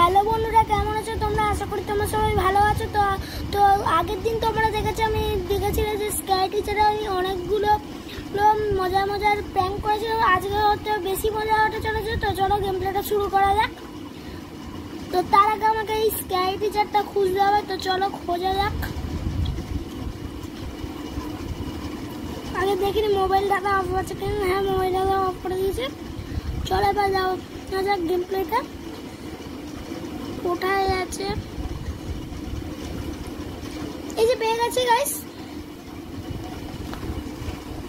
Hello বন্ধুরা, কেমন আছো তোমরা? আশা করি তোমরা সবাই ভালো আছো। তো আগের দিন তোমরা আমি দেখেছিলে যে স্কাই টিচারে আমি অনেকগুলো মজার প্র্যাঙ্ক করেছিল। আজকে হতে বেশি মজা হতে চলেছে। তো চলো গেম প্লেটা শুরু করা যাক। তো তার আগে আমাকে এই স্কাই টিচারটা খুঁজতে হবে। তো চলো খোঁজা যাক। আগে দেখিনি মোবাইল ডাটা অফ আছে কিনা। হ্যাঁ, মোবাইল ডাটা অফ করে দিয়েছে। চলো এবার যাও যাক গেম প্লেটা কোথায় আছে। এই যে পেয়ে গেছি গাইস।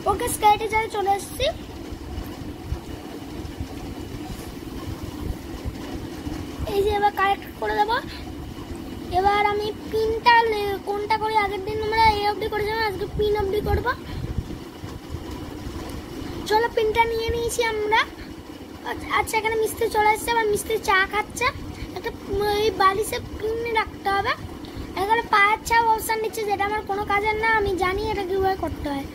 ওকে, স্কাই টিচারে চলে এসেছি। এই যে এবার কারেক্ট করে দেবো। এবার আমি পিনটা কোনটা করি? আগের দিন আমরা এ অবধি করেছিলাম, আজকে পিন অবধি করবো। চলো পিনটা নিয়ে নিয়েছি আমরা। আচ্ছা, এখানে মিস্ত্রি চলে এসেছে। আবার মিস্ত্রি চা খাচ্ছে। একটা এই বালিশে পিন রাখতে হবে। এখানে পায়ের ছাপ অপশন দিচ্ছে, যেটা আমার কোনো কাজের না। আমি জানি এটা কিভাবে করতে হয়।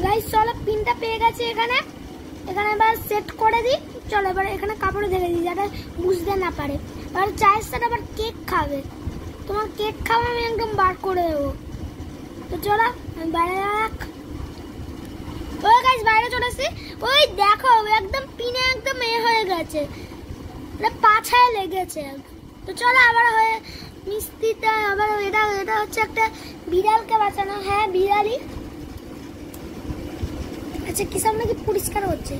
গাইস চলো, পিনটা পেয়ে গেছি এখানে। এবার সেট করে দিই। চলো এবার এখানে কাপড়ে দেখে দিই যাতে বুঝতে না পারে। এবার চায়ের সাথে আবার কেক খাবে। তোমার কেক খাবে আমি একদম বার করে দেবো। তো চলো বাইরে যাক। ওই গাইস বাইরে চলে এসেছি। ওই দেখো একদম পিনে একদম হয়ে গেছে, পাছায় লেগেছে। তো চলো আবার হয়ে মিস্ত্রিটা আবার এটা হচ্ছে একটা বিড়ালকে বাঁচানো। হ্যাঁ বিড়ালই। আচ্ছা কি সব নাকি পরিষ্কার হচ্ছে।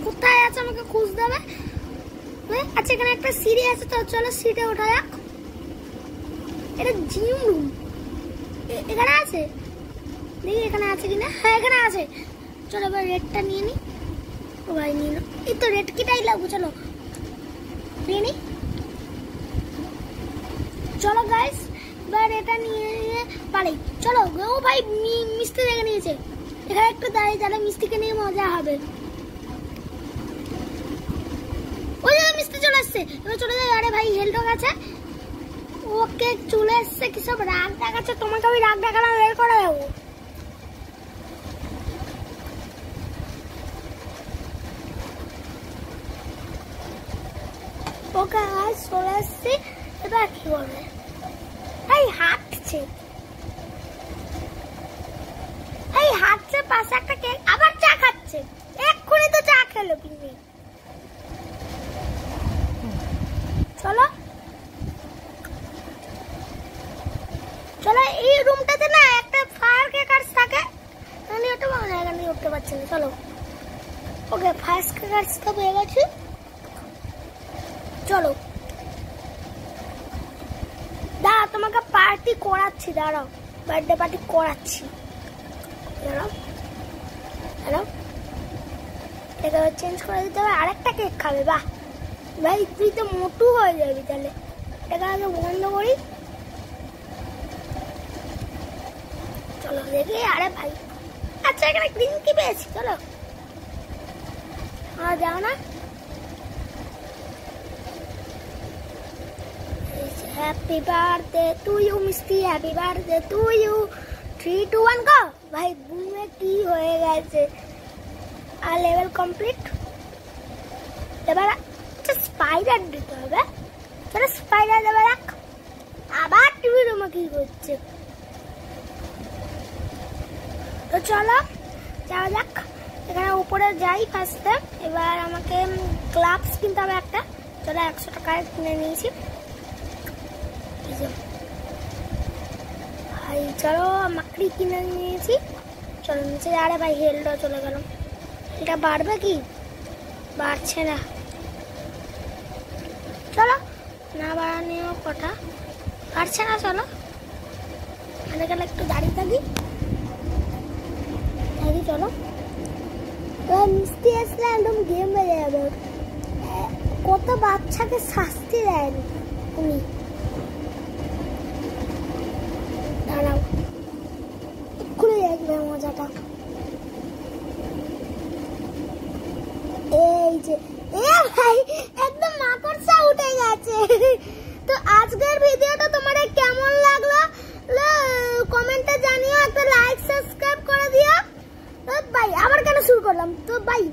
কোথায় আছে আমাকে খুঁজতে হবে। আচ্ছা এখানে একটা সিঁড়ি আছে। তো চলো সিঁড়িতে ওঠা যাক। এটা জিম রুম এখানে আছে। দেখি এখানে আছে কিনা। হ্যাঁ এখানে আছে। চলো এবার রেডটা নিয়ে নি। ও ভাই নিল। এই তো রেড কিটাই লাগবো। চলো নিয়ে নি। চলো গাইস এবার এটা নিয়ে পালাই। চলো। ও ভাই মিস্ত্রি দেখে নিয়েছে। এখানে একটু দাঁড়িয়ে তাহলে মিস্ত্রিকে নিয়ে মজা হবে। ওই জায়গায় মিস্ত্রি চলে আসছে। এবার চলে যাই। আরে ভাই হেলডক আছে। ওকে চলে এসছে। কি সব রাগ দেখাচ্ছে। তোমাকে আমি রাগ দেখালাম, বের করে দেবো। ওকে আজ চলে এসছি। এবার কি করবে? এই হাঁটছে পাশে একটা কেক। আবার চা খাচ্ছে। এক্ষুনি তো চা খেলো পিনি। চলো এই রুমটাতে না একটা ফায়ার ক্র্যাকারস থাকে। আমি ওটা এখানে উঠতে পারছি না। চলো ওকে ফায়ার ক্র্যাকারস তো পেয়ে গেছি। চলো দাঁড়াও, তোমাকে পার্টি করাচ্ছি। দাঁড়াও, বার্থডে পার্টি করাচ্ছি। দাঁড়াও এটা চেঞ্জ করে দিতে হবে। আরেকটা কেক খাবে। বাহ ভাই তুই তো মোটু হয়ে যাবি তাহলে। এটা আগে বন্ধ করি। চলো দেখি। আরে ভাই আচ্ছা এখানে গ্রিন কি পেয়েছি। চলো যাও না। Happy birthday to you Misti, happy birthday to you. 3, 2, 1 go. ভাই বুমে কি হয়ে গেছে। আর লেভেল কমপ্লিট। এবার স্পাইডার দিতে হবে। চলো স্পাইডার দেবে রাখ। আবার টিভি রুমে কি করছে। তো চলো যাওয়া যাক। এখানে উপরে যাই ফার্স্টে। এবার আমাকে গ্লাভস কিনতে হবে একটা। চলো 100 টাকায় কিনে নিয়েছি। ভাই চলো মাকড়ি কিনে নিয়েছি। চলো নিচে। আরে ভাই হেলটা চলে গেল। এটা বাড়বে কি? বাড়ছে না। চলো না বাড়ানিও কথা। বাড়ছে না। চলো এখানে গেলে একটু দাঁড়িয়ে থাকি। চলো মিষ্টি আসলে একদম গেম বেজে যাবে। কত বাচ্চাকে শাস্তি দেয়নি উনি। দাঁড়াও এক্ষুনি দেখবে মজাটা। এই যে ভাই একদম মাকড়সা উঠে গেছে। তো আজকের ভিডিওটা তোমাদের কেমন লাগলো কমেন্টে জানিও। একটা লাইক সাবস্ক্রাইব করে দিও। ভাই আবার কেন শুরু করলাম। তো ভাই